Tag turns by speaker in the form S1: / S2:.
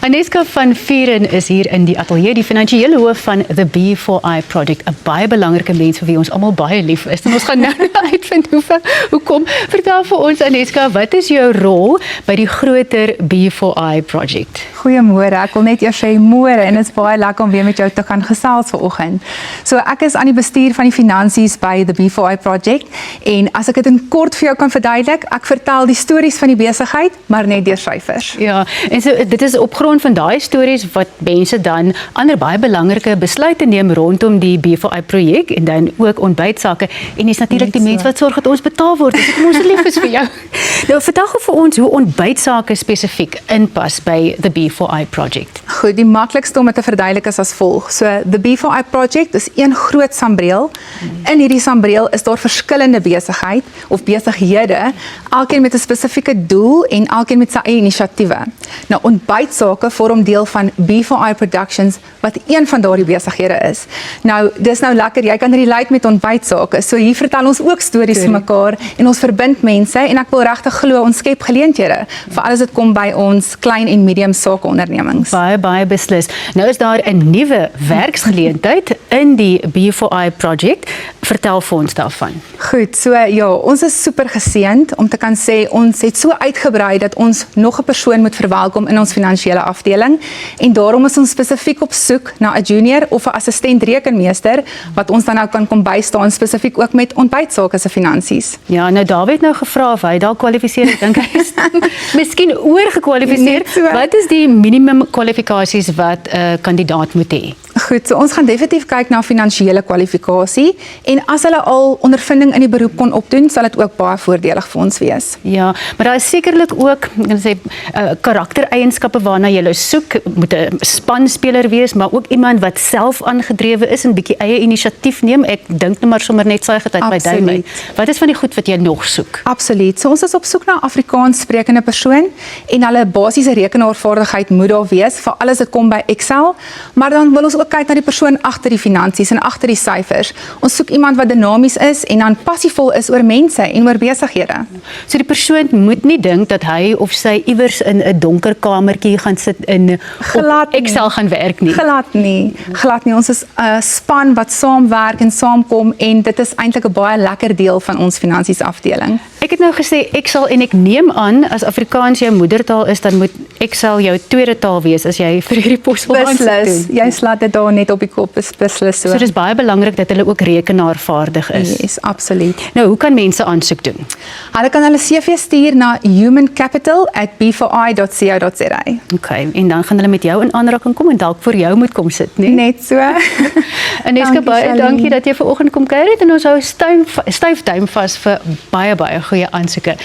S1: Aneska van Vuren is hier in die ateljee, die finansiële hoof van The B4I Project, 'n baie belangrike mens vir wie ons almal baie lief is. En ons gaan nou uitvind hoekom. Vertel vir ons, Aneska, wat is jou rol by die groter B4I Project?
S2: Goeiemôre, ek wil net eers sê môre en dit is baie lekker om weer met jou te gaan gesels vanoggend. So ek is aan die bestuur van die finansies by The B4I Project en as ek dit in kort vir jou kan verduidelik, ek vertel die stories van die besigheid, maar net deur syfers.
S1: Ja, en so dit is op grond van daai stories wat mense dan ander baie belangrike besluite neem rondom die B4I projek en dan ook ontbytsake en dis natuurlik die mense wat sorg dat ons betaal word. Dis hoekom ons so lief is vir jou. Nou vertel gou vir ons hoe ontbytsake spesifiek inpas by the B4I project.
S2: Goed, die maklikste om dit te verduidelik is as volg. So the B4I project is een groot sambreel. In hierdie sambreel is daar verskillende besigheid of besighede, elkeen met 'n spesifieke doel en elkeen met sy eie inisiatiewe. Nou ontbytsake vorm deel van B4I Productions wat een van daardie besighede is. Nou dis nou lekker, jy kan relate met ontbytsake. So hier vertel ons ook stories vir mekaar en ons verbind mense en ek wil regtig glo ons skep geleenthede vir alles wat kom by ons klein en medium sakeondernemings.
S1: Baie beslis. Nou is daar 'n nuwe werksgeleentheid in die B4I project. Vertel vir ons daarvan.
S2: Goed, so ja, ons is super geseënd om te kan sê ons het so uitgebrei dat ons nog 'n persoon moet verwelkom in ons finansiële afdeling en daarom is ons spesifiek op soek na 'n junior of 'n assistent rekenmeester wat ons dan nou kan kom bystaan spesifiek ook met ontbytsake se finansies.
S1: Ja, nou Dawie het nou gevra of hy dalk kwalifiseer. Ek dink hy is miskien oorgekwalifiseer.
S2: So.
S1: Wat is die minimum kwalifikasies wat 'n kandidaat moet hê?
S2: Goed, so ons gaan definitief kyk na finansiële kwalifikasie en as hulle al ondervinding in die beroep kon opdoen, sal dit ook baie voordelig vir ons wees.
S1: Ja, maar daar is sekerlik ook, ek kan sê, karaktereienskappe waarna jy soek, moet 'n spanspeler wees, maar ook iemand wat self aangedrewe is en bietjie eie inisiatief neem. Ek dink net maar sommer net sy getyd by duim. Wat is van die goed wat jy nog soek?
S2: Absoluut. So ons is op soek na 'n Afrikaans sprekende persoon en hulle basiese rekenaarvaardigheid moet daar wees vir alles wat kom by Excel, maar dan wil ons ook kyk na die persoon agter die finansies en agter die syfers. Ons soek iemand wat dinamies is en dan passievol is oor mense en oor besighede.
S1: So die persoon moet nie dink dat hy of sy iewers in 'n donker kamertjie gaan sit en op Excel gaan werk nie.
S2: Glad nie. Ons is 'n span wat saamwerk en saamkom en dit is eintlik 'n baie lekker deel van ons finansies afdeling.
S1: Ek het nou gesê Excel en ek neem aan as Afrikaans jou moedertaal is, dan moet Excel jou tweede taal wees as jy vir hierdie pos wil aansoek
S2: Beslis,
S1: doen.
S2: jy slaat dit daar net op die kop, beslis so.
S1: So dis baie belangrik dat hulle ook rekenaarvaardig is.
S2: Yes, absoluut.
S1: Nou, hoe kan mense aansoek doen?
S2: Hulle kan hulle CV stuur na humancapital@b4i.co.za.
S1: Okay, en dan gaan hulle met jou in aanraking kom en dalk vir jou moet kom sit, nee?
S2: Net so.
S1: Aneska, baie dankie dat jy vanoggend kom kuier het en ons hou styf duim vas vir baie goeie aansoeke.